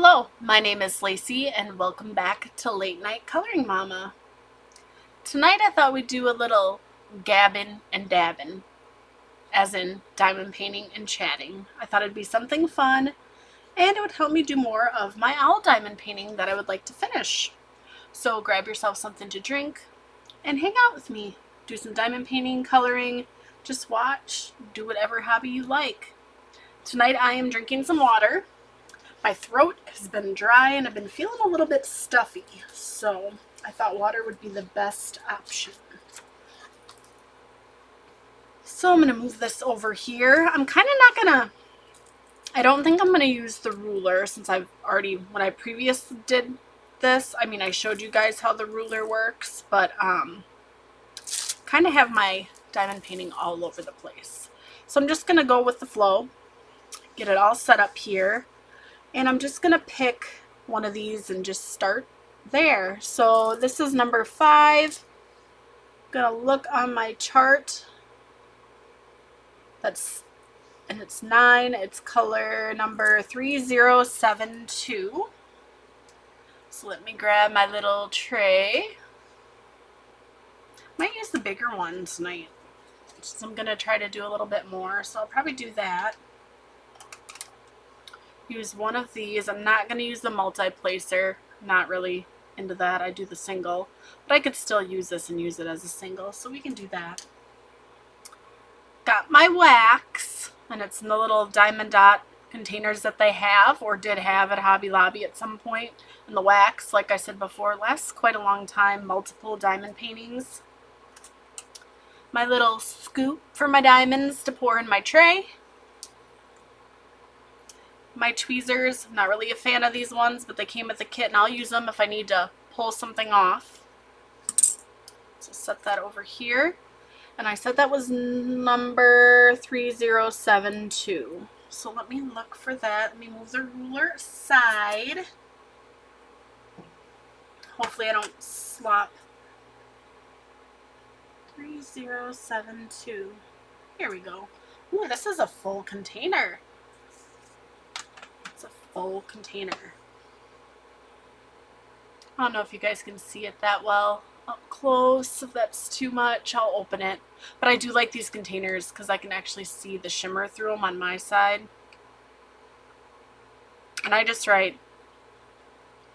Hello, my name is Lacey and welcome back to Late Night Coloring Mama. Tonight I thought we'd do a little gabbing and dabbing, as in diamond painting and chatting. I thought it'd be something fun and it would help me do more of my owl diamond painting that I would like to finish. So grab yourself something to drink and hang out with me. Do some diamond painting, coloring, just watch, do whatever hobby you like. Tonight I am drinking some water. My throat has been dry and I've been feeling a little bit stuffy, so I thought water would be the best option. So I'm going to move this over here. I'm kind of not going to, I don't think I'm going to use the ruler since I've already, when I previously did this, I showed you guys how the ruler works, but kind of have my diamond painting all over the place. So I'm just going to go with the flow, get it all set up here. And I'm just going to pick one of these and just start there. So this is number 5. I'm going to look on my chart. And it's 9. It's color number 3072. So let me grab my little tray. Might use the bigger one tonight. So I'm going to try to do a little bit more. So I'll probably do that. Use one of these. I'm not going to use the multi-placer. Not really into that. I do the single. But I could still use this and use it as a single. So we can do that. Got my wax. And it's in the little diamond dot containers that they have or did have at Hobby Lobby at some point. And the wax, like I said before, lasts quite a long time. Multiple diamond paintings. My little scoop for my diamonds to pour in my tray. My tweezers, I'm not really a fan of these ones, but they came with the kit and I'll use them if I need to pull something off. So set that over here. And I said that was number 3072. So let me look for that. Let me move the ruler aside. Hopefully I don't slop. 3072. Here we go. Ooh, this is a full container. Full container. I don't know if you guys can see it that well up close. If that's too much, I'll open it. But I do like these containers because I can actually see the shimmer through them on my side. And I just write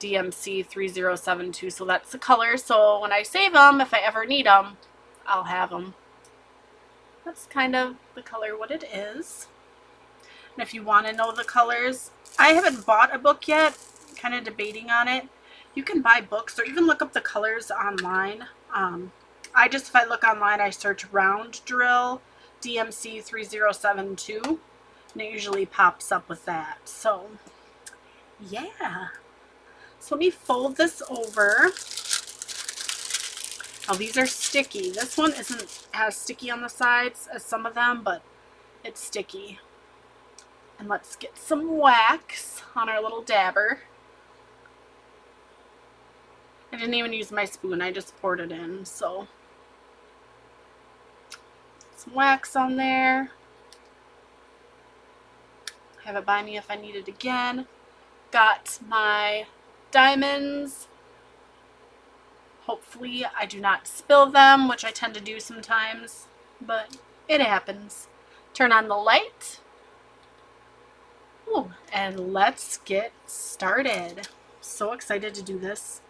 DMC 3072, so that's the color. So when I save them, if I ever need them, I'll have them. That's kind of the color what it is. And if you want to know the colors, I haven't bought a book yet, kind of debating on it. You can buy books or even look up the colors online. If I look online, I search round drill DMC 3072, and it usually pops up with that. So, yeah. So let me fold this over. Now these are sticky. This one isn't as sticky on the sides as some of them, but it's sticky. And let's get some wax on our little dabber. I didn't even use my spoon, I just poured it in. So, some wax on there. Have it by me if I need it again. Got my diamonds. Hopefully I do not spill them, which I tend to do sometimes, but it happens. Turn on the light. Ooh, and let's get started. So excited to do this.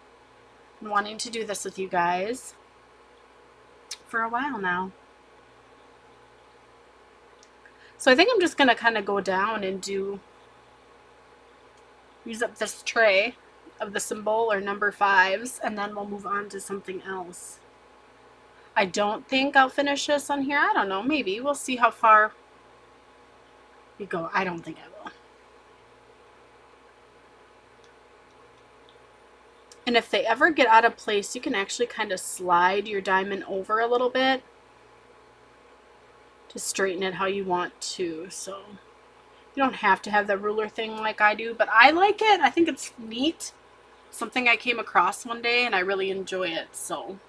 I'm wanting to do this with you guys for a while now. So I think I'm just going to kind of go down and use up this tray of the symbol or number 5s, and then we'll move on to something else. I don't think I'll finish this on here. I don't know, maybe. We'll see how far we go. I don't think I will. And if they ever get out of place, you can actually kind of slide your diamond over a little bit to straighten it how you want to. So you don't have to have the ruler thing like I do, but I like it. I think it's neat. Something I came across one day and I really enjoy it. So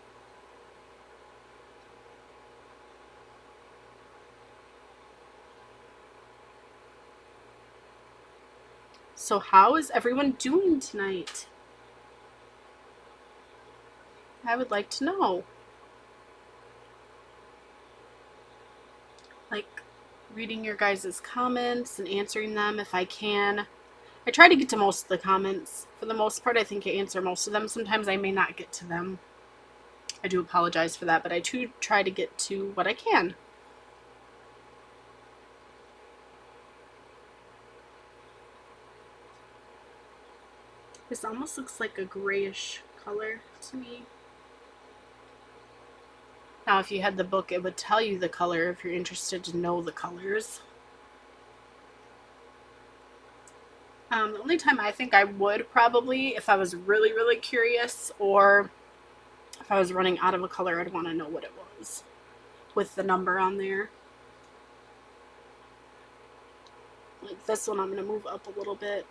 So how is everyone doing tonight? I would like to know. Like reading your guys' comments and answering them if I can. I try to get to most of the comments. For the most part, I think I answer most of them. Sometimes I may not get to them. I do apologize for that, but I do try to get to what I can. This almost looks like a grayish color to me. Now, if you had the book, it would tell you the color if you're interested to know the colors. The only time I think I would probably, if I was really, really curious, or if I was running out of a color, I'd want to know what it was with the number on there. Like this one, I'm going to move up a little bit.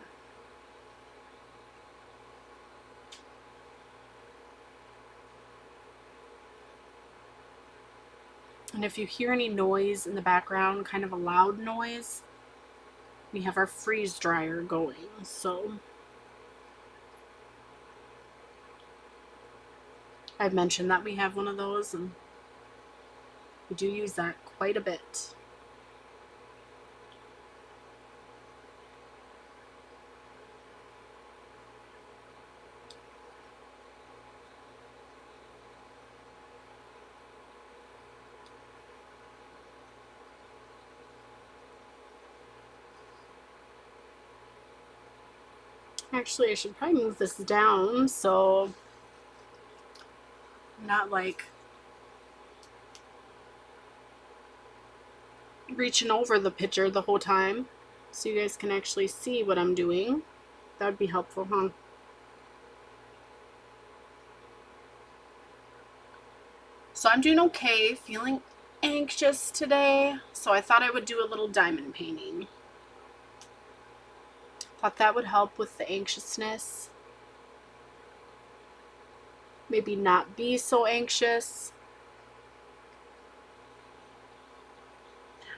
And if you hear any noise in the background, kind of a loud noise, we have our freeze dryer going. So I've mentioned that we have one of those, and we do use that quite a bit. Actually, I should probably move this down so I'm not like reaching over the picture the whole time, so you guys can actually see what I'm doing. That would be helpful, huh? So I'm doing okay, feeling anxious today, so I thought I would do a little diamond painting. Thought that would help with the anxiousness. Maybe not be so anxious.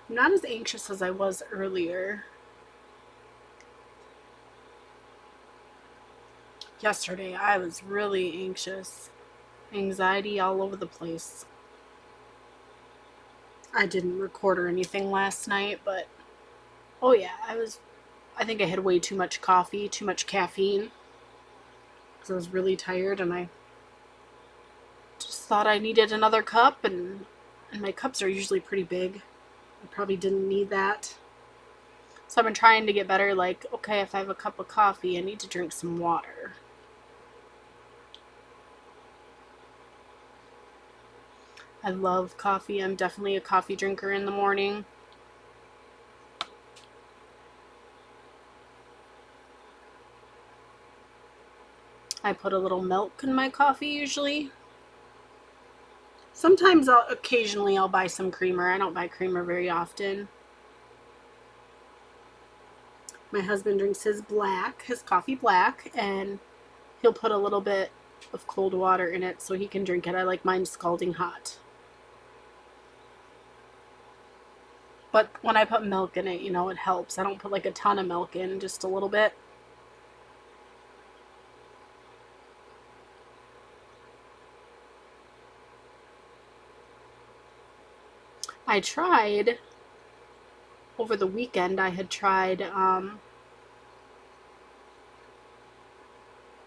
I'm not as anxious as I was earlier. Yesterday, I was really anxious. Anxiety all over the place. I didn't record or anything last night, but oh yeah, I think I had way too much coffee, too much caffeine, because I was really tired, and I just thought I needed another cup, and my cups are usually pretty big. I probably didn't need that. So I've been trying to get better, like, okay, if I have a cup of coffee, I need to drink some water. I love coffee. I'm definitely a coffee drinker in the morning. I put a little milk in my coffee usually. Sometimes occasionally I'll buy some creamer. I don't buy creamer very often. My husband drinks his coffee black, and he'll put a little bit of cold water in it so he can drink it. I like mine scalding hot. But when I put milk in it, it helps. I don't put like a ton of milk in, just a little bit. I tried, over the weekend, I had tried,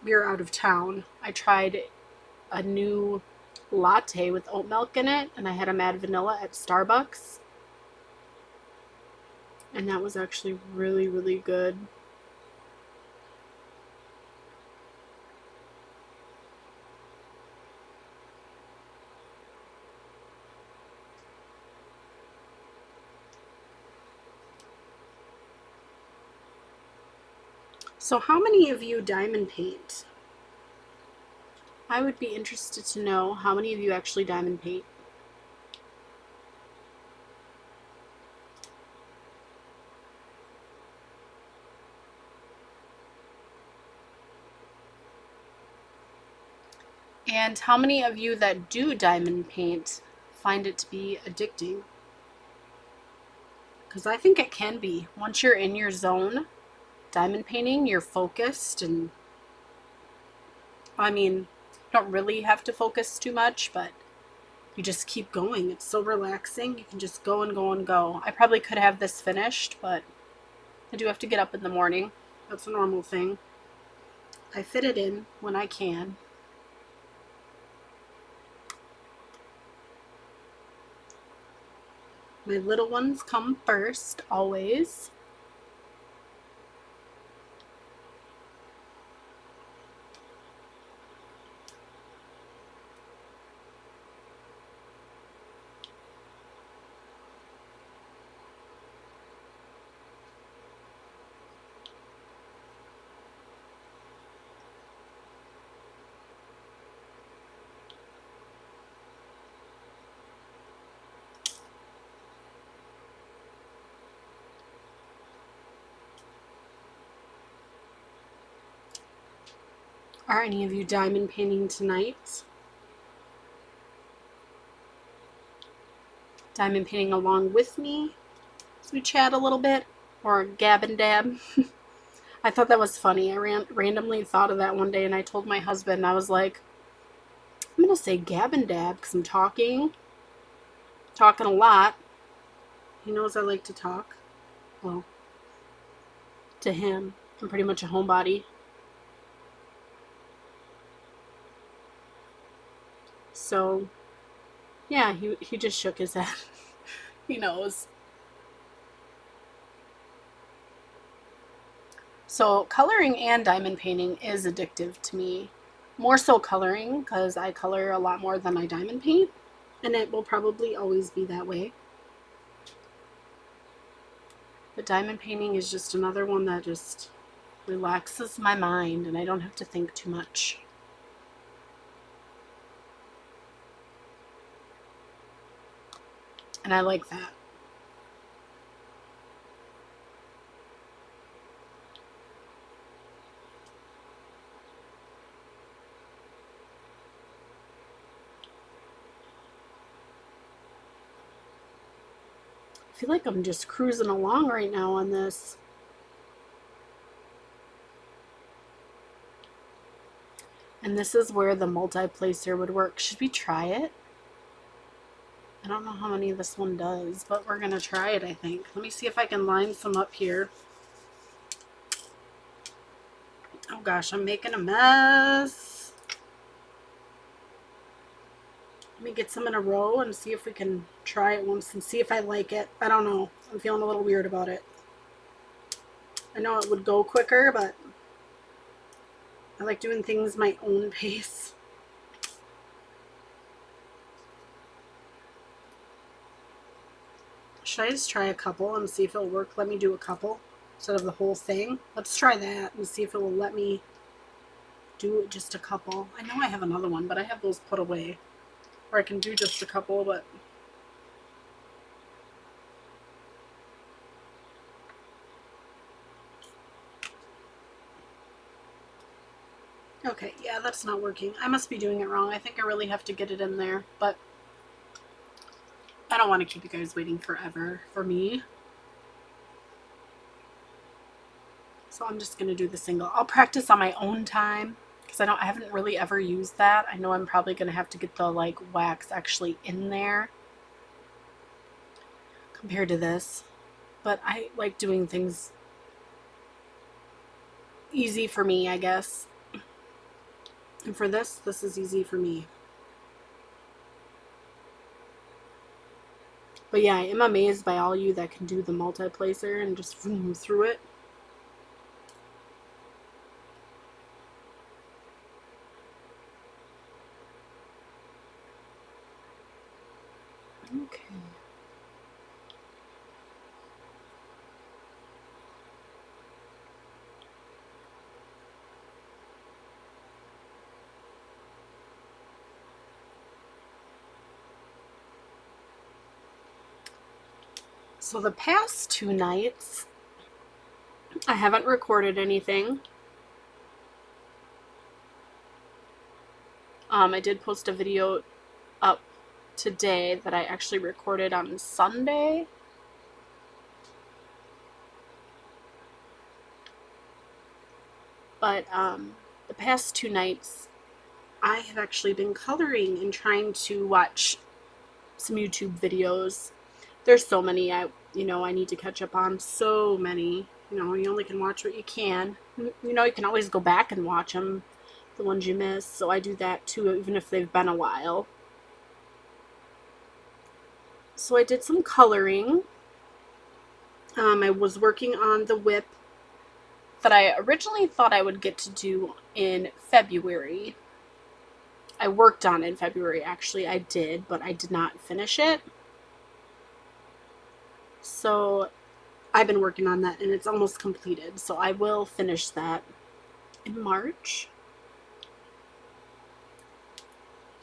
we were out of town. I tried a new latte with oat milk in it, and I had them add vanilla at Starbucks. And that was actually really, really good. So how many of you diamond paint? I would be interested to know how many of you actually diamond paint. And how many of you that do diamond paint find it to be addicting? Because I think it can be. Once you're in your zone, diamond painting, you're focused, and I mean, you don't really have to focus too much, but you just keep going. It's so relaxing. You can just go and go and go. I probably could have this finished, but I do have to get up in the morning. That's a normal thing. I fit it in when I can. My little ones come first, always. Are any of you diamond painting tonight? Diamond painting along with me as we chat a little bit, or gab and dab? I thought that was funny. I randomly thought of that one day, and I told my husband, I was like, I'm going to say gab and dab because I'm talking a lot. He knows I like to talk. Well, to him, I'm pretty much a homebody. So, yeah, he just shook his head. He knows. So, coloring and diamond painting is addictive to me. More so coloring, because I color a lot more than I diamond paint. And it will probably always be that way. But diamond painting is just another one that just relaxes my mind, and I don't have to think too much. And I like that. I feel like I'm just cruising along right now on this. And this is where the multi-placer would work. Should we try it? I don't know how many this one does, but we're going to try it, I think. Let me see if I can line some up here. Oh gosh, I'm making a mess. Let me get some in a row and see if we can try it once and see if I like it. I don't know. I'm feeling a little weird about it. I know it would go quicker, but I like doing things my own pace. Should I just try a couple and see if it'll work? Let me do a couple instead of the whole thing. Let's try that and see if it will let me do just a couple. I know I have another one, but I have those put away. Or I can do just a couple, but... Okay, yeah, that's not working. I must be doing it wrong. I think I really have to get it in there, but I don't want to keep you guys waiting forever for me. So I'm just going to do the single. I'll practice on my own time because I haven't really ever used that. I know I'm probably going to have to get the like wax actually in there compared to this, but I like doing things easy for me, I guess. And for this is easy for me. But yeah, I am amazed by all you that can do the multi-placer and just zoom through it. Okay. So the past 2 nights, I haven't recorded anything. I did post a video up today that I actually recorded on Sunday. But the past 2 nights, I have actually been coloring and trying to watch some YouTube videos. There's so many I need to catch up on. So many. You only can watch what you can. You can always go back and watch them, the ones you miss. So I do that too, even if they've been a while. So I did some coloring. I was working on the whip that I originally thought I would get to do in February. I worked on it in February, actually. I did, but I did not finish it. So I've been working on that, and it's almost completed. So I will finish that in March.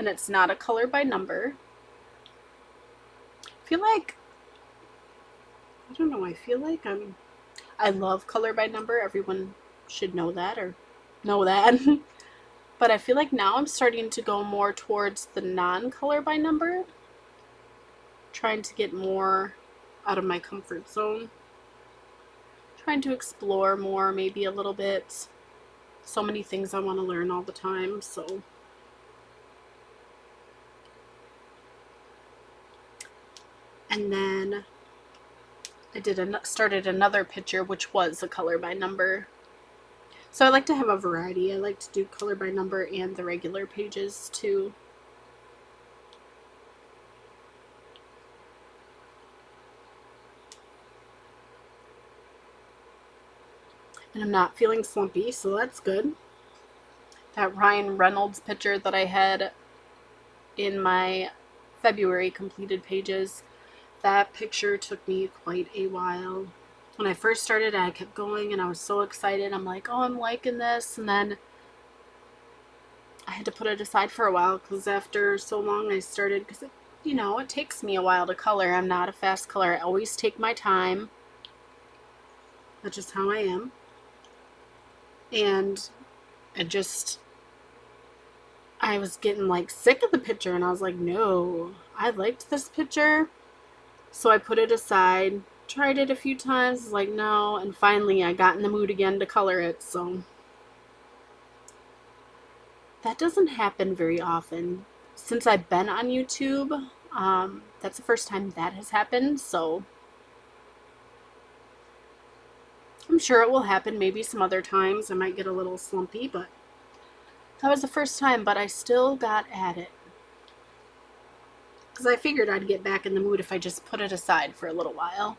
And it's not a color by number. I feel like I love color by number. Everyone should know that or know that. But I feel like now I'm starting to go more towards the non-color by number. Trying to get more out of my comfort zone. Trying to explore more, maybe a little bit. So many things I want to learn all the time, so. And then I started another picture, which was a color by number. So I like to have a variety. I like to do color by number and the regular pages too. And I'm not feeling slumpy, so that's good. That Ryan Reynolds picture that I had in my February completed pages, that picture took me quite a while. When I first started, I kept going and I was so excited. I'm like, oh, I'm liking this. And then I had to put it aside for a while because after so long I started, because it takes me a while to color. I'm not a fast color. I always take my time. That's just how I am. And I was getting like sick of the picture, and I was like, no, I liked this picture. So I put it aside, tried it a few times, was like, no, and finally I got in the mood again to color it. So that doesn't happen very often. Since I've been on YouTube, that's the first time that has happened, so I'm sure it will happen maybe some other times. I might get a little slumpy, but that was the first time, but I still got at it. Because I figured I'd get back in the mood if I just put it aside for a little while.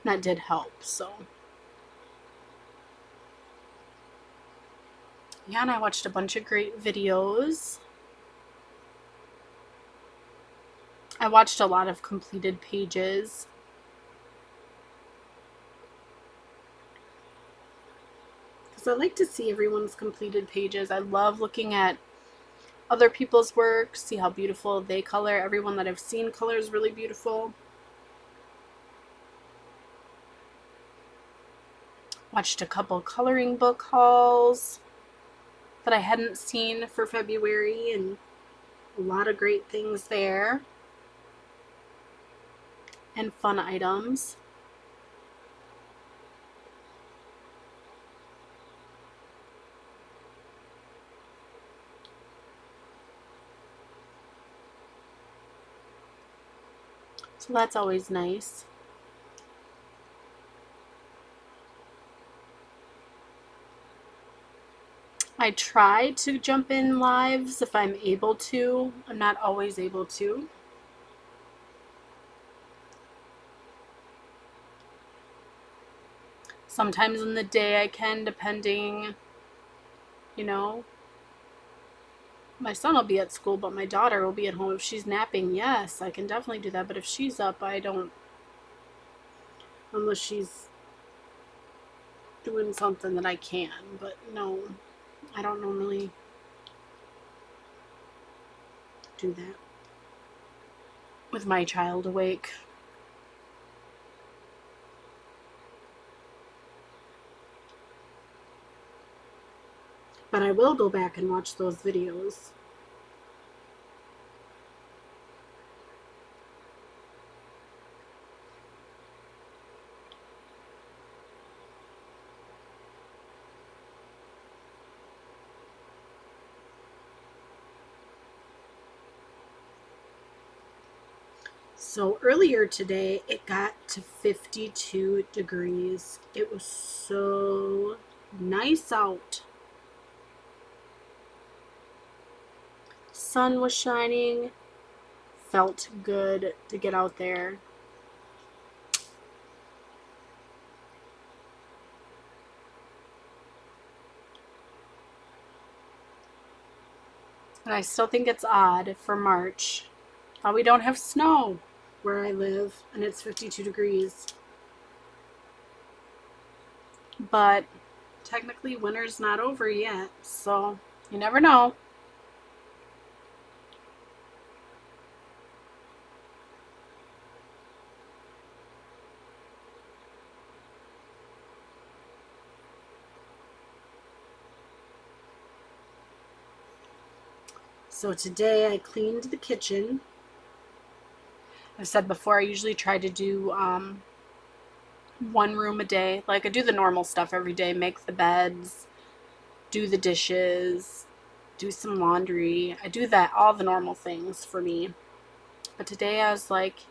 And that did help, so. Yeah, and I watched a bunch of great videos. I watched a lot of completed pages. Because I like to see everyone's completed pages. I love looking at other people's work, see how beautiful they color. Everyone that I've seen colors really beautiful. Watched a couple coloring book hauls that I hadn't seen for February, and a lot of great things there. And fun items. So that's always nice. I try to jump in lives if I'm able to. I'm not always able to. Sometimes in the day I can, depending, my son will be at school, but my daughter will be at home. If she's napping, yes, I can definitely do that. But if she's up, I don't, unless she's doing something that I can. But no, I don't normally do that with my child awake. But I will go back and watch those videos. So earlier today, it got to 52 degrees. It was so nice out. Sun was shining. Felt good to get out there. And I still think it's odd for March how we don't have snow where I live and it's 52 degrees. But technically winter's not over yet, so you never know. So today I cleaned the kitchen. I've said before I usually try to do one room a day. Like I do the normal stuff every day, make the beds, do the dishes, do some laundry. I do that, all the normal things for me. But today I was like,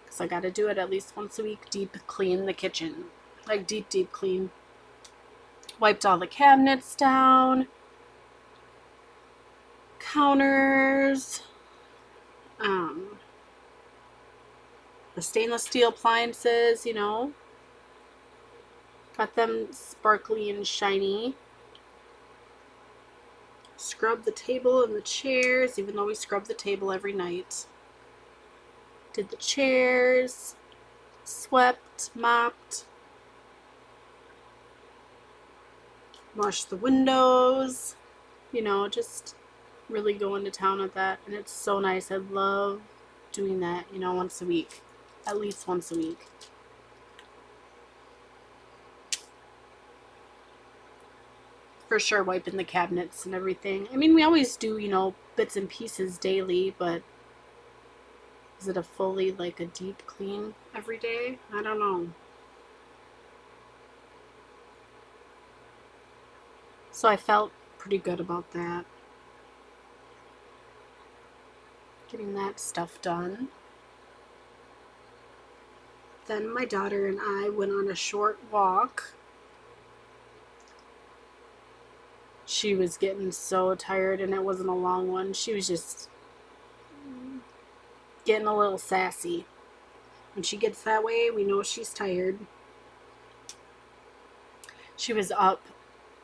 because I got to do it at least once a week, deep clean the kitchen. Like deep clean. Wiped all the cabinets down, counters, the stainless steel appliances, got them sparkly and shiny. Scrub the table and the chairs, even though we scrub the table every night. Did the chairs, swept, mopped, washed the windows, just really going to town with that. And it's so nice. I love doing that, once a week, at least once a week. For sure, wiping the cabinets and everything. I mean, we always do, bits and pieces daily, but is it a fully, like, a deep clean every day? I don't know. So I felt pretty good about that. Getting that stuff done. Then my daughter and I went on a short walk. She was getting so tired, and it wasn't a long one. She was just getting a little sassy. When she gets that way, we know she's tired. She was up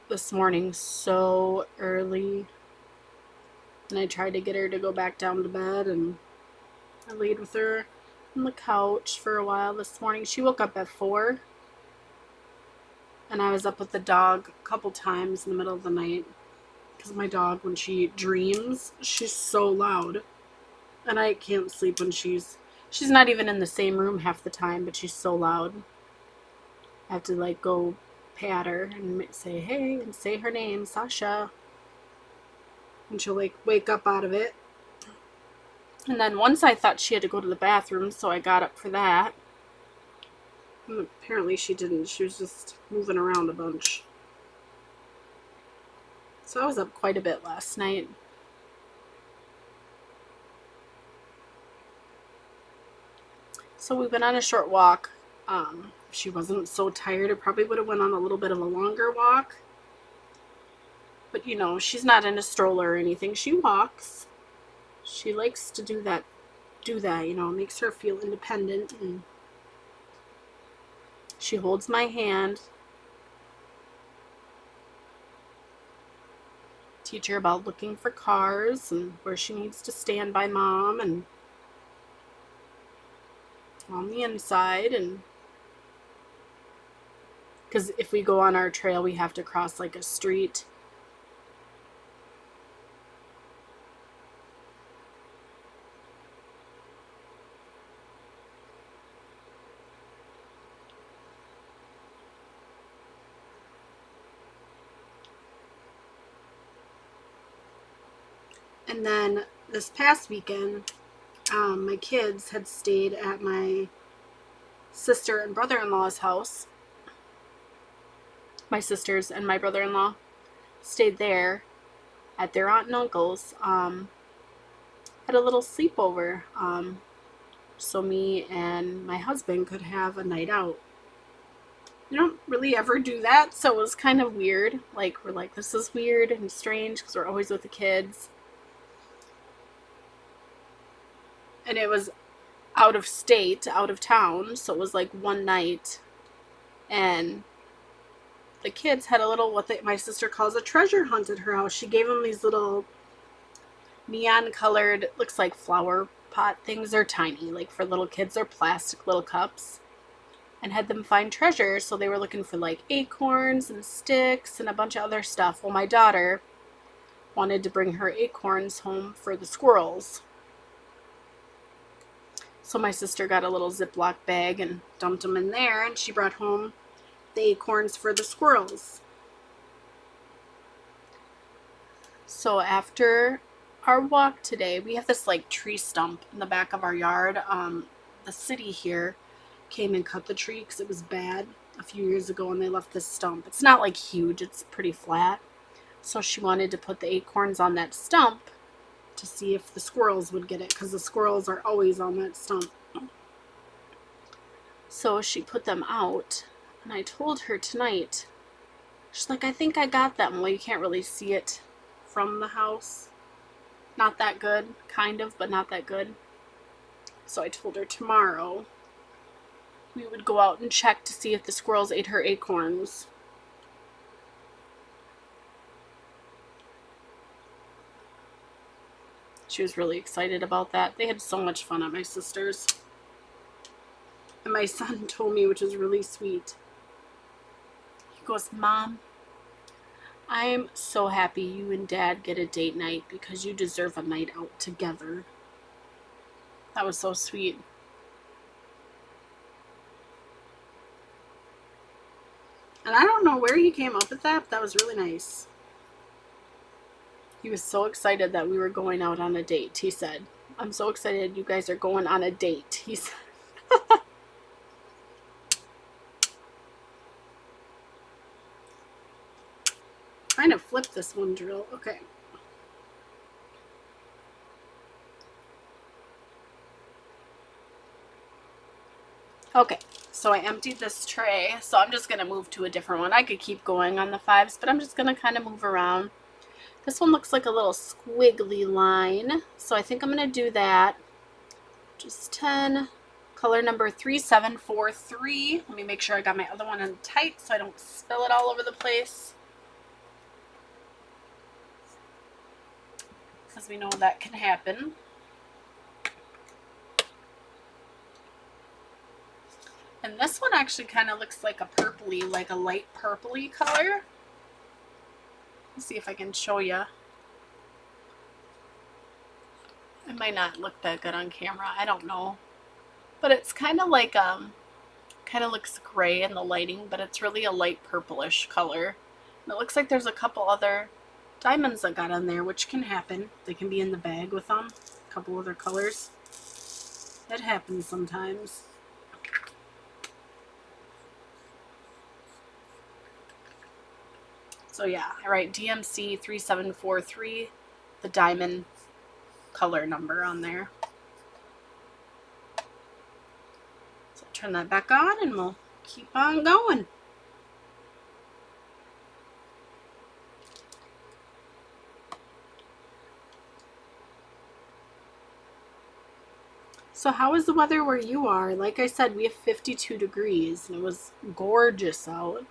this morning so early, and I tried to get her to go back down to bed, and I laid with her on the couch for a while this morning. She woke up at 4, and I was up with the dog a couple times in the middle of the night, because my dog, when she dreams, she's so loud, and I can't sleep when she's not even in the same room half the time, but she's so loud. I have to go pat her and say hey and say her name, Sasha, and she'll wake up out of it. And then once I thought she had to go to the bathroom, so I got up for that. And apparently she didn't. She was just moving around a bunch. So I was up quite a bit last night. So we went on a short walk. If she wasn't so tired, it probably would have went on a little bit of a longer walk. But she's not in a stroller or anything. She walks. She likes to do that, makes her feel independent, and she holds my hand. Teach her about looking for cars and where she needs to stand by mom and on the inside, and because if we go on our trail, we have to cross a street. And then this past weekend, my kids had stayed at my sister and brother-in-law's house. My sisters and my brother-in-law stayed there at their aunt and uncle's. Had a little sleepover. so me and my husband could have a night out. We don't really ever do that, so it was kind of weird. Like, we're like, this is weird and strange because we're always with the kids. And it was out of state, out of town, so it was like one night. And the kids had a little, my sister calls a treasure hunt at her house. She gave them these little neon colored, looks like flower pot things. They're tiny, like for little kids. They're plastic little cups. And had them find treasure, so they were looking for like acorns and sticks and a bunch of other stuff. Well, my daughter wanted to bring her acorns home for the squirrels. So my sister got a little Ziploc bag and dumped them in there, and she brought home the acorns for the squirrels. So after our walk today, we have this like tree stump in the back of our yard. The city here came and cut the tree because it was bad a few years ago, and they left this stump. It's not like huge, it's pretty flat. So she wanted to put the acorns on that stump to see if the squirrels would get it, because the squirrels are always on that stump. So she put them out, and I told her tonight, she's like, I think I got them. Well, you can't really see it from the house. Not that good, kind of, but not that good. So I told her tomorrow we would go out and check to see if the squirrels ate her acorns. She was really excited about that. They had so much fun at my sister's. And my son told me, which is really sweet, he goes, Mom, I'm so happy you and Dad get a date night because you deserve a night out together. That was so sweet. And I don't know where he came up with that, but that was really nice. He was so excited that we were going out on a date, he said. I'm so excited you guys are going on a date, he said. Trying to flip this one drill. Okay. Okay, so I emptied this tray, so I'm just going to move to a different one. I could keep going on the 5s, but I'm just going to kind of move around. This one looks like a little squiggly line, so I think I'm going to do that. Just 10, color number 3743. Let me make sure I got my other one in tight so I don't spill it all over the place, because we know that can happen. And this one actually kind of looks like a purpley, like a light purpley color. Let's see if I can show you. It might not look that good on camera, I don't know. But it's kind of like, kind of looks gray in the lighting, but it's really a light purplish color. And it looks like there's a couple other diamonds that got on there, which can happen. They can be in the bag with them. A couple other colors. It happens sometimes. So yeah, I write DMC 3743, the diamond color number on there. So turn that back on and we'll keep on going. So how is the weather where you are? Like I said, we have 52 degrees and it was gorgeous out.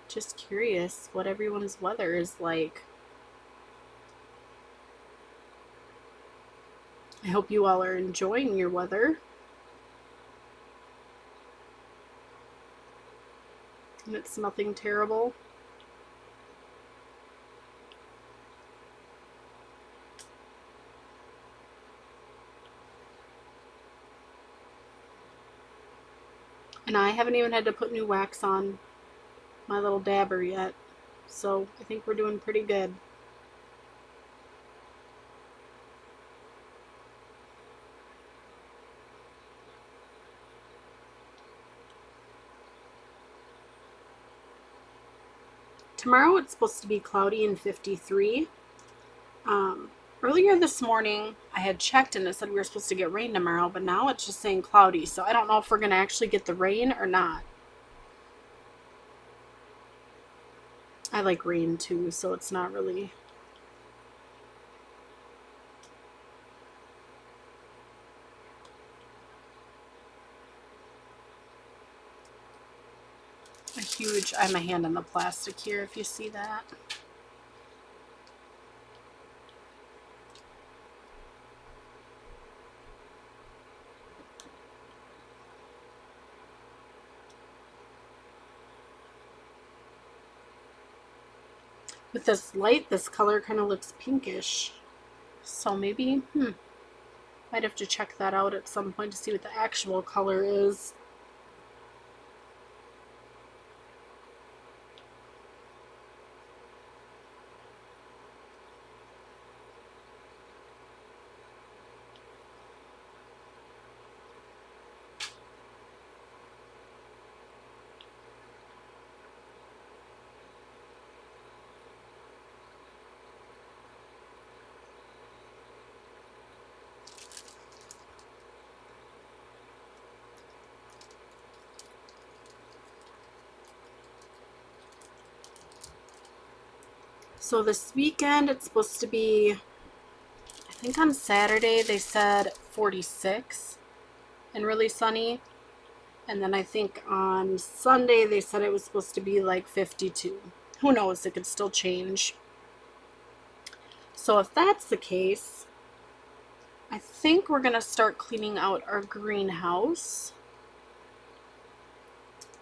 Just curious what everyone's weather is like. I hope you all are enjoying your weather. And it's nothing terrible. And I haven't even had to put new wax on my little dabber yet. So I think we're doing pretty good. Tomorrow it's supposed to be cloudy and 53. Earlier this morning, I had checked and it said we were supposed to get rain tomorrow, but now it's just saying cloudy. So I don't know if we're going to actually get the rain or not. I like rain too, so it's not really... I have my hand on the plastic here if you see that. With this light, this color kind of looks pinkish. So maybe, might have to check that out at some point to see what the actual color is. So this weekend, it's supposed to be, I think on Saturday they said 46 and really sunny. And then I think on Sunday they said it was supposed to be like 52. Who knows, it could still change. So if that's the case, I think we're going to start cleaning out our greenhouse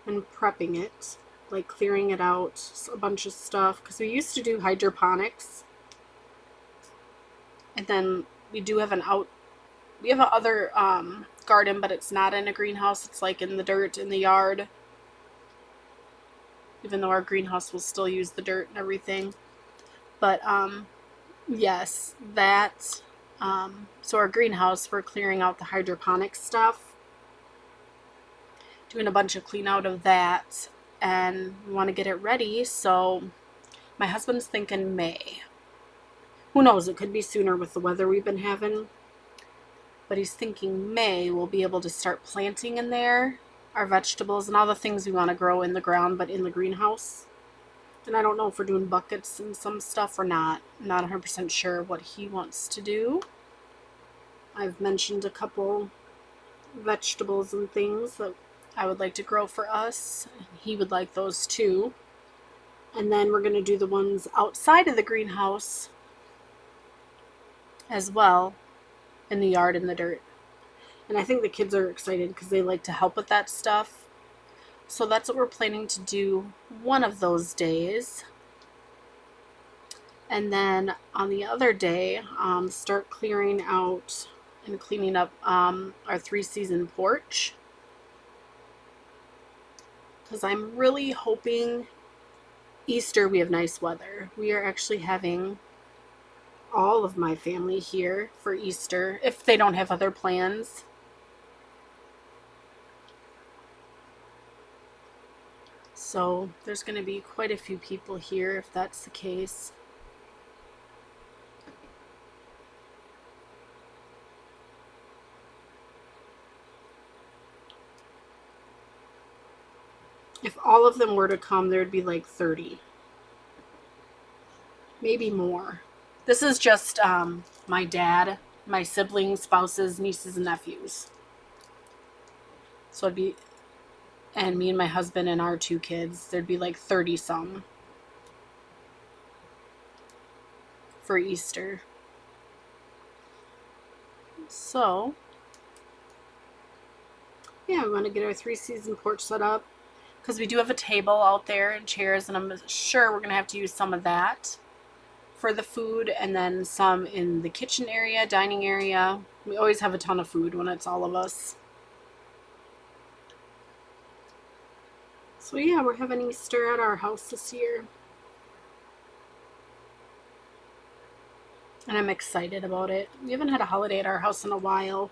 and prepping it. Like clearing it out, a bunch of stuff, because we used to do hydroponics, and then we do have we have another garden, but it's not in a greenhouse. It's like in the dirt in the yard, even though our greenhouse will still use the dirt and everything. But yes, that so our greenhouse, we're clearing out the hydroponic stuff, doing a bunch of clean out of that, and we want to get it ready. So my husband's thinking May. Who knows, it could be sooner with the weather we've been having. But he's thinking May we'll be able to start planting in there our vegetables and all the things we want to grow in the ground, but in the greenhouse. And I don't know if we're doing buckets and some stuff or not. I'm not 100% sure what he wants to do. I've mentioned a couple vegetables and things that I would like to grow for us. He would like those too. And then we're going to do the ones outside of the greenhouse as well, in the yard, in the dirt. And I think the kids are excited because they like to help with that stuff. So that's what we're planning to do one of those days. And then on the other day, start clearing out and cleaning up our 3-season porch. Because I'm really hoping Easter we have nice weather. We are actually having all of my family here for Easter, if they don't have other plans. So there's going to be quite a few people here if that's the case. If all of them were to come, there'd be like 30. Maybe more. This is just my dad, my siblings, spouses, nieces, and nephews. So it'd be, and me and my husband and our 2 kids, there'd be like 30 some for Easter. So, yeah, we want to get our 3-season porch set up because we do have a table out there and chairs, and I'm sure we're going to have to use some of that for the food, and then some in the kitchen area, dining area. We always have a ton of food when it's all of us. So yeah, we're having Easter at our house this year. And I'm excited about it. We haven't had a holiday at our house in a while.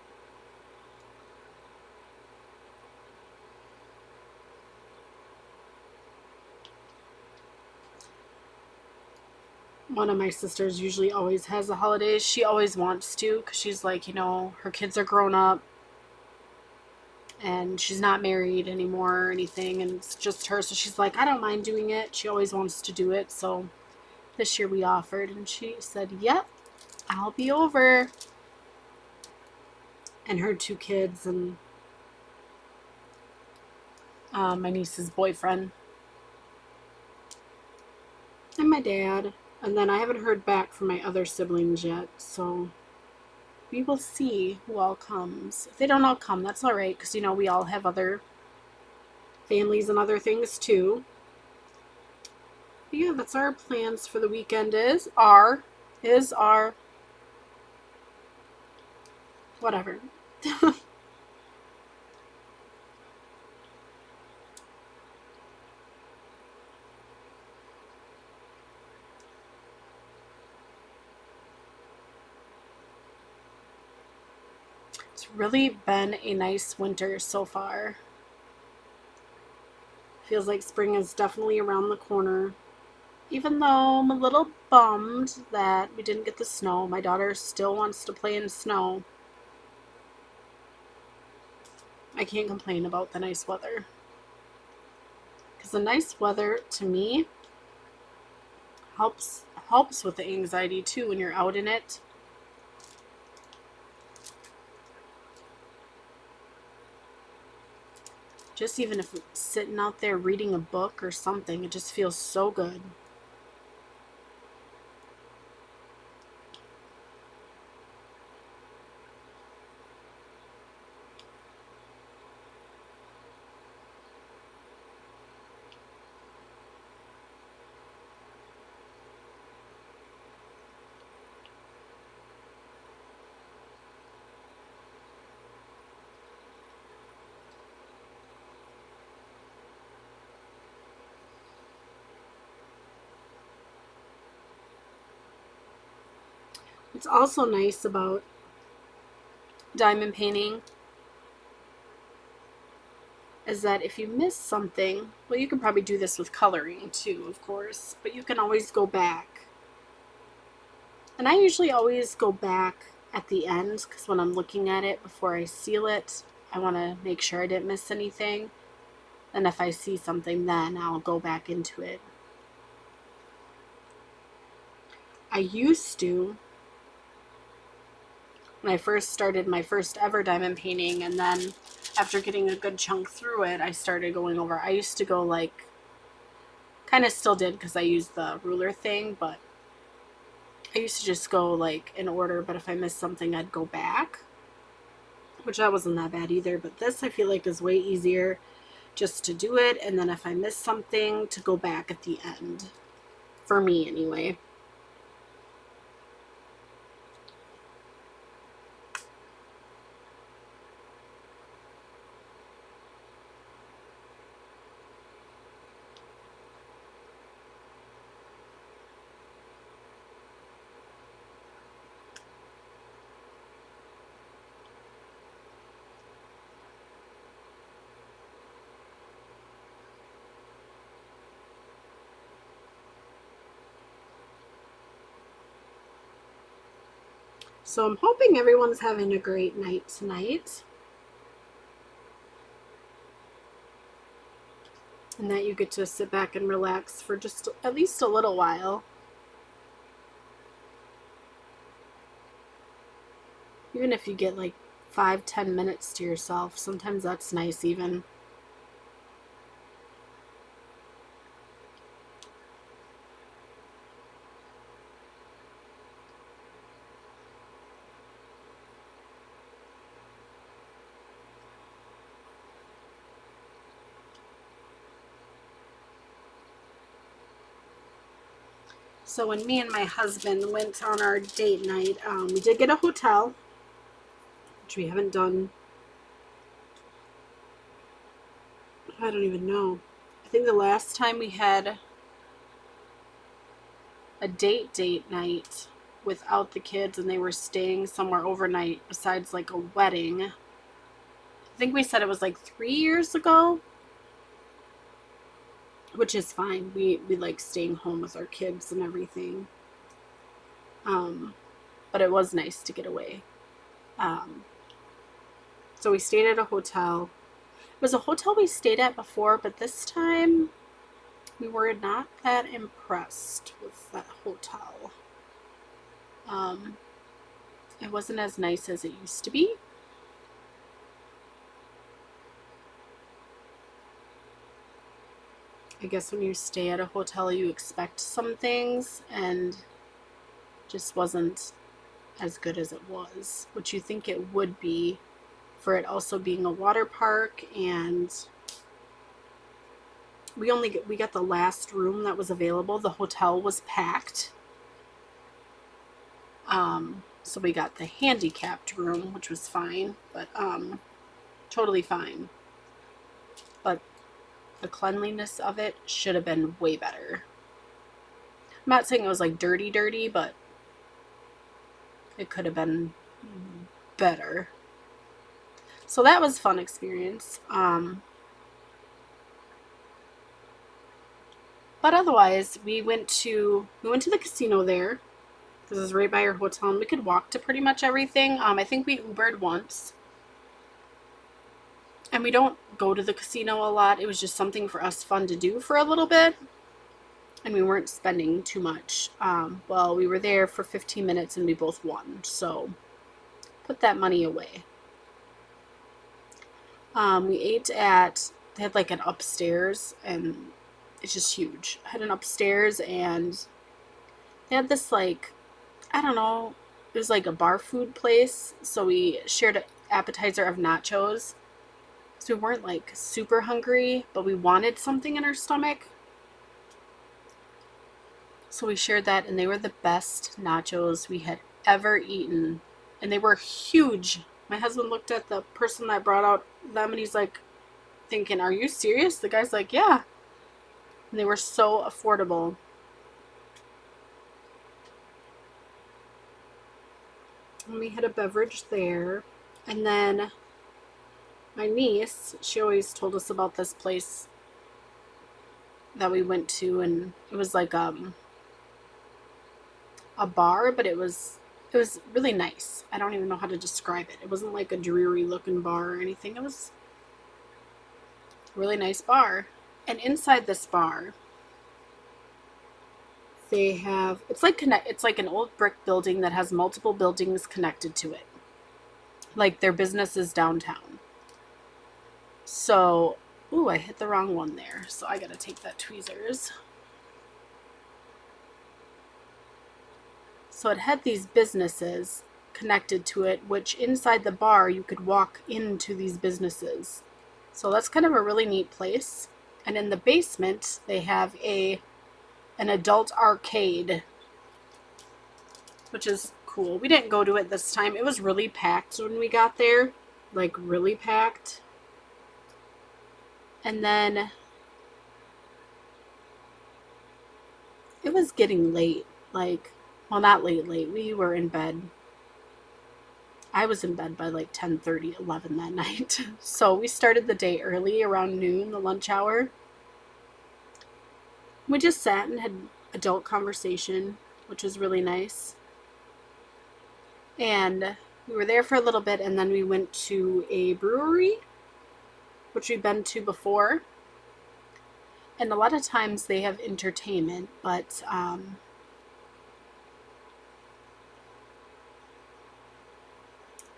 one of my sisters usually always has the holidays. She always wants to because she's like, her kids are grown up and she's not married anymore or anything, and it's just her. So she's like, I don't mind doing it. She always wants to do it. So this year we offered, and she said, yep, I'll be over. And her 2 kids and my niece's boyfriend and my dad. And then I haven't heard back from my other siblings yet, so we will see who all comes. If they don't all come, that's all right, because we all have other families and other things too. But yeah, that's our plans for the weekend. Is our whatever. It's really been a nice winter so far. Feels like spring is definitely around the corner. Even though I'm a little bummed that we didn't get the snow, my daughter still wants to play in snow. I can't complain about the nice weather. Because the nice weather, to me, helps with the anxiety too when you're out in it. Just even if it's sitting out there reading a book or something, it just feels so good. It's also nice about diamond painting is that if you miss something, well, you can probably do this with coloring too, of course, but you can always go back. And I usually always go back at the end because when I'm looking at it before I seal it, I want to make sure I didn't miss anything. And if I see something, then I'll go back into it. I used to, when I first started my first ever diamond painting, and then after getting a good chunk through it, I started going over. I used to go like, kind of still did because I used the ruler thing, but I used to just go like in order, but if I missed something, I'd go back, which that wasn't that bad either. But this I feel like is way easier just to do it, and then if I miss something, to go back at the end, for me anyway. So I'm hoping everyone's having a great night tonight. And that you get to sit back and relax for just at least a little while. Even if you get like 5-10 minutes to yourself, sometimes that's nice even. So when me and my husband went on our date night, we did get a hotel, which we haven't done. I don't even know. I think the last time we had a date night without the kids and they were staying somewhere overnight besides like a wedding, I think we said it was like 3 years ago, which is fine. We like staying home with our kids and everything. But it was nice to get away. So we stayed at a hotel. It was a hotel we stayed at before, but this time we were not that impressed with that hotel. It wasn't as nice as it used to be. I guess when you stay at a hotel, you expect some things, and just wasn't as good as it was, which you think it would be for it also being a water park. And we got the last room that was available. The hotel was packed. So we got the handicapped room, which was fine, but totally fine. But the cleanliness of it should have been way better. I'm not saying it was like dirty, but it could have been better. So that was a fun experience. But otherwise, we went to the casino there, because it was right by our hotel, and we could walk to pretty much everything. I think we Ubered once. And we don't go to the casino a lot. It was just something for us fun to do for a little bit. And we weren't spending too much. Well, we were there for 15 minutes and we both won. So put that money away. We ate they had like an upstairs, and it's just huge. I had an upstairs, and they had this like, I don't know, it was like a bar food place. So we shared an appetizer of nachos. So we weren't like super hungry, but we wanted something in our stomach. So we shared that, and they were the best nachos we had ever eaten. And they were huge. My husband looked at the person that brought out them, and he's like thinking, "Are you serious?" The guy's like, "Yeah." And they were so affordable. And we had a beverage there. And then my niece, she always told us about this place that we went to, and it was like a bar, but it was really nice. I don't even know how to describe it. It wasn't like a dreary looking bar or anything. It was a really nice bar. And inside this bar, they have, it's like an old brick building that has multiple buildings connected to it. Like their business is downtown. So, ooh, I hit the wrong one there. So I gotta take that tweezers. So it had these businesses connected to it, which inside the bar you could walk into these businesses. So that's kind of a really neat place. And in the basement, they have an adult arcade, which is cool. We didn't go to it this time. It was really packed when we got there, like really packed. And then it was getting late, like, well, not late. We were in bed. I was in bed by like 10:30, 11 that night. So we started the day early, around noon, the lunch hour. We just sat and had adult conversation, which was really nice. And we were there for a little bit, and then we went to a brewery, which we've been to before. And a lot of times they have entertainment, but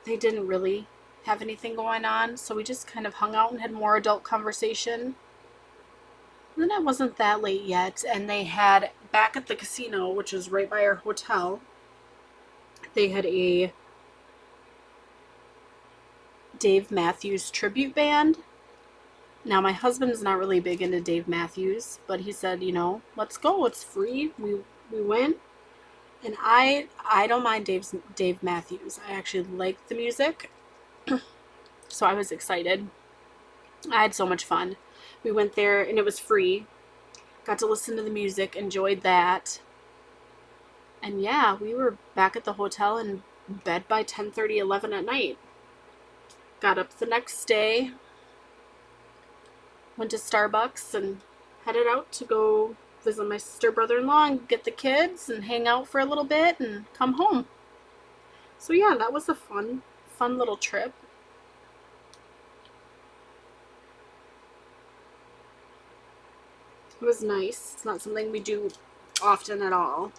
they didn't really have anything going on. So we just kind of hung out and had more adult conversation. And then it wasn't that late yet, and they had, back at the casino, which was right by our hotel, they had a Dave Matthews tribute band. Now, my husband's not really big into Dave Matthews, but he said, let's go. It's free. We went, and I don't mind Dave Matthews. I actually like the music, so I was excited. I had so much fun. We went there, and it was free. Got to listen to the music, enjoyed that. And yeah, we were back at the hotel in bed by 10:30, 11 at night. Got up the next day, went to Starbucks, and headed out to go visit my sister, brother-in-law, and get the kids and hang out for a little bit and come home. So yeah, that was a fun little trip. It was nice. It's not something we do often at all.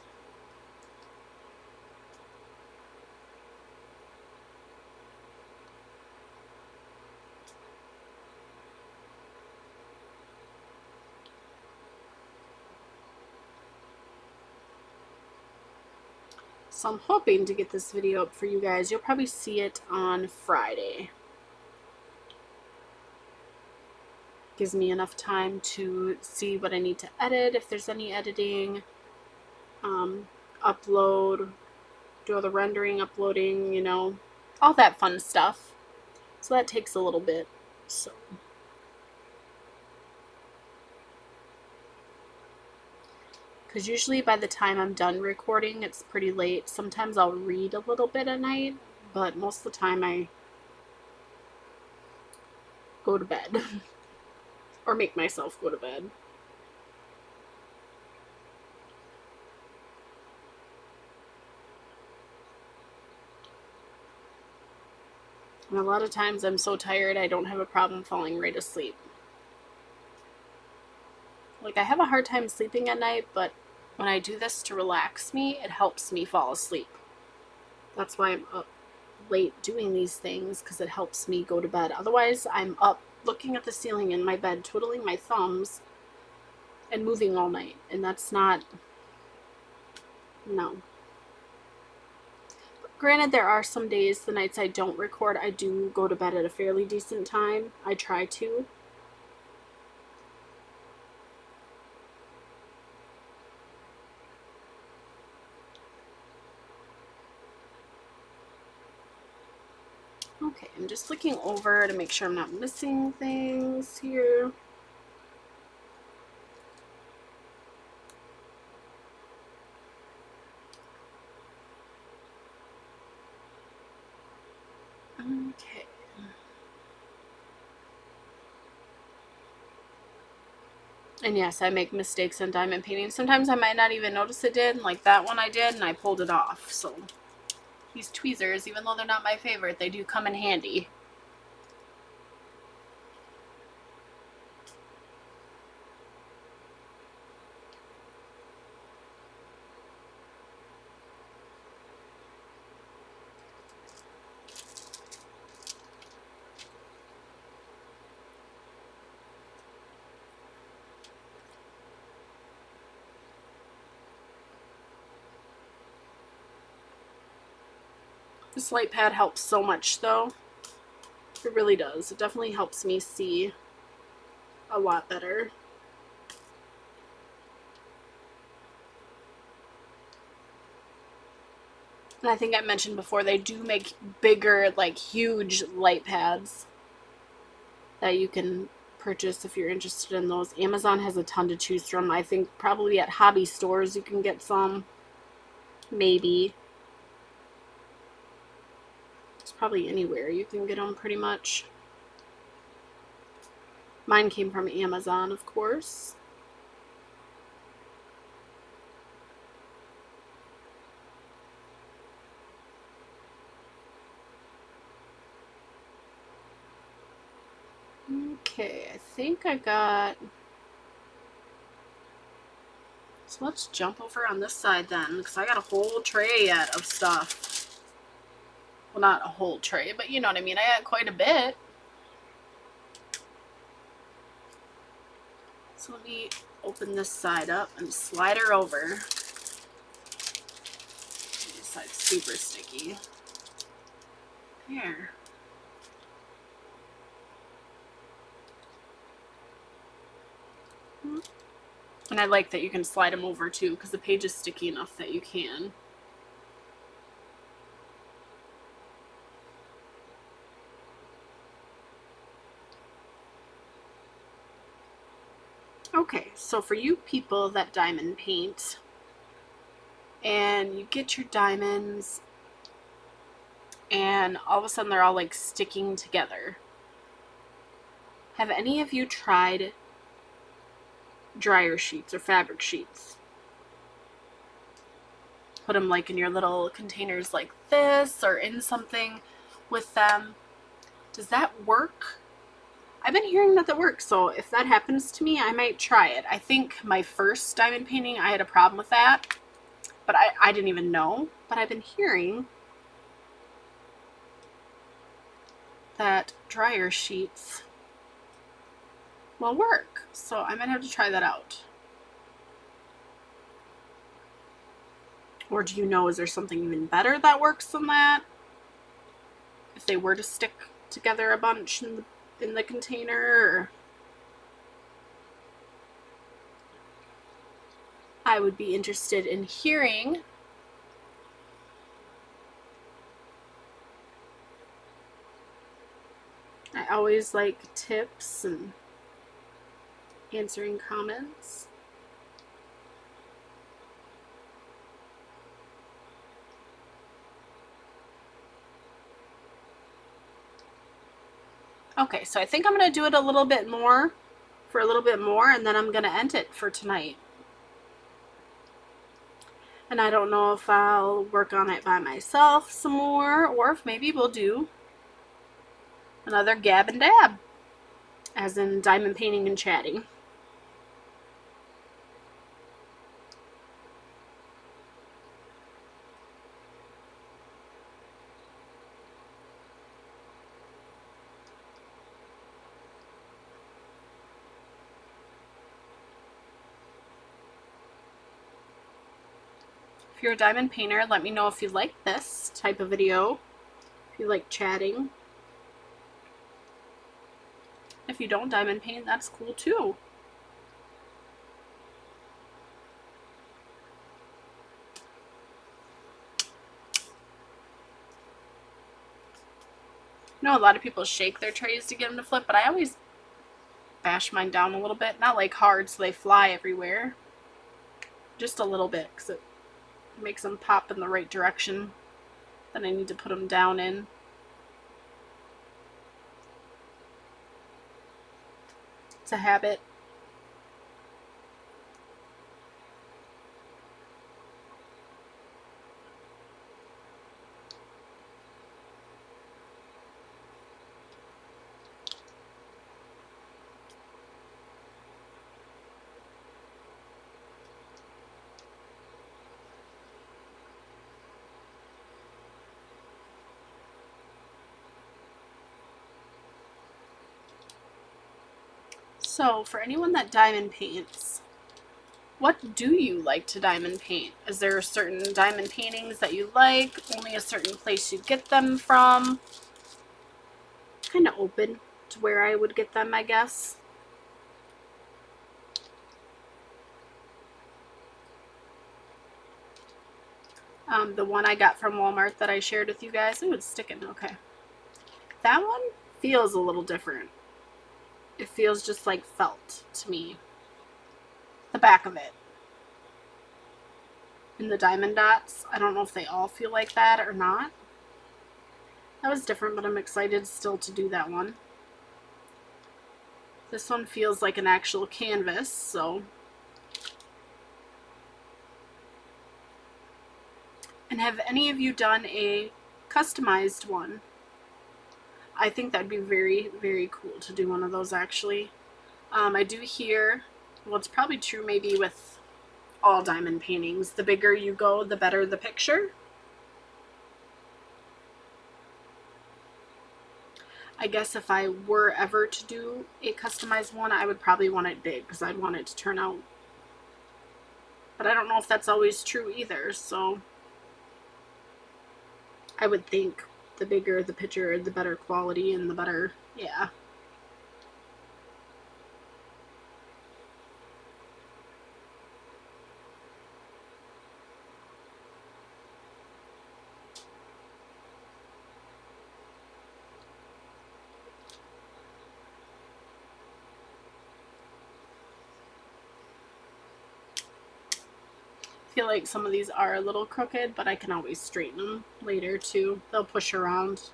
So I'm hoping to get this video up for you guys. You'll probably see it on Friday. Gives me enough time to see what I need to edit, if there's any editing, upload, do all the rendering, uploading, you know, all that fun stuff. So that takes a little bit. So because usually by the time I'm done recording, it's pretty late. Sometimes I'll read a little bit at night, but most of the time I go to bed or make myself go to bed. And a lot of times I'm so tired I don't have a problem falling right asleep. Like, I have a hard time sleeping at night, but when I do this to relax me, it helps me fall asleep. That's why I'm up late doing these things, because it helps me go to bed. Otherwise, I'm up looking at the ceiling in my bed, twiddling my thumbs and moving all night. And that's not, no. But granted, there are some days, the nights I don't record, I do go to bed at a fairly decent time. I try to. Okay, I'm just looking over to make sure I'm not missing things here. Okay. And yes, I make mistakes in diamond painting. Sometimes I might not even notice it did, like that one I did, and I pulled it off. So these tweezers, even though they're not my favorite, they do come in handy. This light pad helps so much, though. It really does. It definitely helps me see a lot better. And I think I mentioned before, they do make bigger, like huge light pads that you can purchase if you're interested in those. Amazon has a ton to choose from. I think probably at hobby stores you can get some. Maybe. It's probably anywhere you can get them pretty much. Mine came from Amazon, of course. Okay, I think I got... So let's jump over on this side then, because I got a whole tray yet of stuff. Well, not a whole tray, but you know what I mean. I got quite a bit. So let me open this side up and slide her over. This side's super sticky. There. And I like that you can slide them over too, because the page is sticky enough that you can. Okay, so for you people that diamond paint, and you get your diamonds, and all of a sudden they're all like sticking together. Have any of you tried dryer sheets or fabric sheets. Put them like in your little containers like this or in something with them. Does that work? I've been hearing that works, so if that happens to me, I might try it. I think my first diamond painting, I had a problem with that, but I didn't even know. But I've been hearing that dryer sheets will work, so I might have to try that out. Or do you know, is there something even better that works than that? If they were to stick together a bunch in the container, or... I would be interested in hearing. I always like tips and answering comments. Okay, so I think I'm going to do it a little bit more, and then I'm going to end it for tonight. And I don't know if I'll work on it by myself some more, or if maybe we'll do another gab and dab, as in diamond painting and chatting. If you're a diamond painter, let me know if you like this type of video, if you like chatting. If you don't diamond paint, that's cool too. I know a lot of people shake their trays to get them to flip, but I always bash mine down a little bit. Not like hard so they fly everywhere. Just a little bit, because it makes them pop in the right direction that I need to put them down in. It's a habit. So, for anyone that diamond paints, what do you like to diamond paint? Is there certain diamond paintings that you like? Only a certain place you get them from? Kind of open to where I would get them, I guess. The one I got from Walmart that I shared with you guys, ooh, it's sticking, okay. That one feels a little different. It feels just like felt to me. The back of it. And the diamond dots, I don't know if they all feel like that or not. That was different, but I'm excited still to do that one. This one feels like an actual canvas, so. And have any of you done a customized one? I think that'd be very, very cool to do one of those, actually. I do hear, well, it's probably true maybe with all diamond paintings, the bigger you go, the better the picture. I guess if I were ever to do a customized one, I would probably want it big, because I'd want it to turn out. But I don't know if that's always true either, so I would think the bigger the picture, the better quality and the better, yeah. I feel like some of these are a little crooked, but I can always straighten them later too. They'll push around.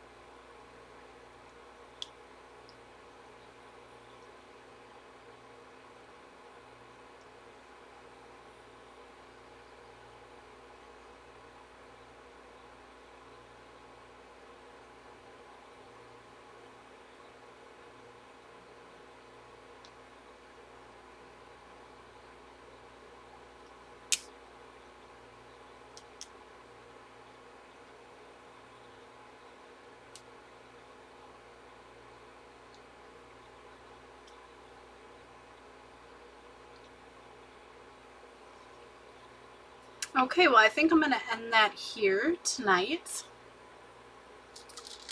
Okay, well, I think I'm going to end that here tonight.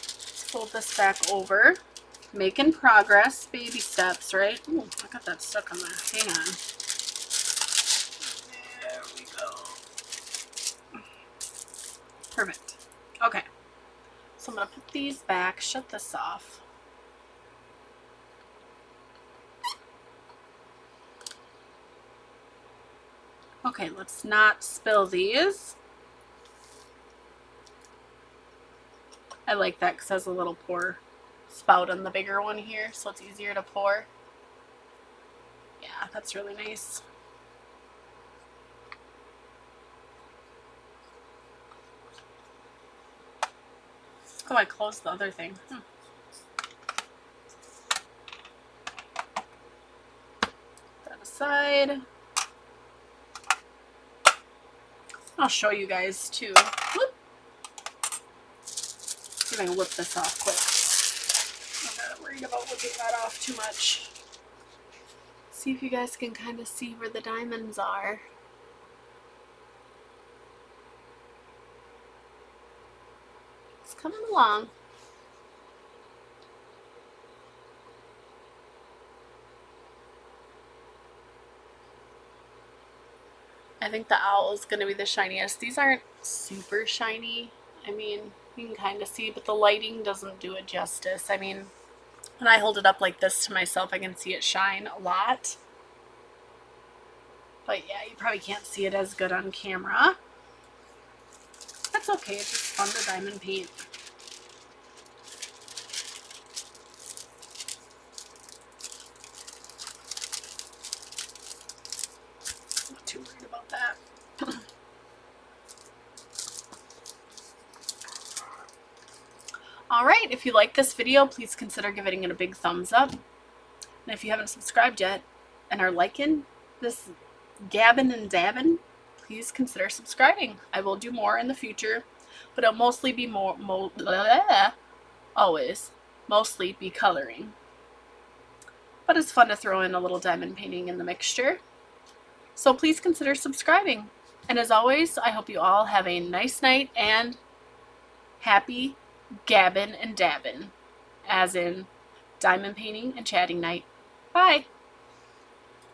Let's fold this back over. Making progress, baby steps, right? Ooh, I got that stuck on there. Hang on. There we go. Perfect. Okay. So I'm going to put these back, shut this off. Okay, let's not spill these. I like that because it has a little pour spout on the bigger one here, so it's easier to pour. Yeah, that's really nice. Oh, I closed the other thing. Put that aside. I'll show you guys too. Whoop. See if I can whip this off quick. I'm not worried about whipping that off too much. See if you guys can kind of see where the diamonds are. It's coming along. I think the owl is going to be the shiniest. These aren't super shiny. I mean, you can kind of see, but the lighting doesn't do it justice. I mean, when I hold it up like this to myself, I can see it shine a lot. But yeah, you probably can't see it as good on camera. That's okay, it's just fun to diamond paint. I'm not too worried about that. Alright, if you like this video, please consider giving it a big thumbs up. And if you haven't subscribed yet and are liking this gabbing and dabbing, please consider subscribing. I will do more in the future, but it'll mostly be mostly be coloring. But it's fun to throw in a little diamond painting in the mixture. So please consider subscribing. And as always, I hope you all have a nice night and happy gabbing and dabbing, as in diamond painting and chatting night. Bye.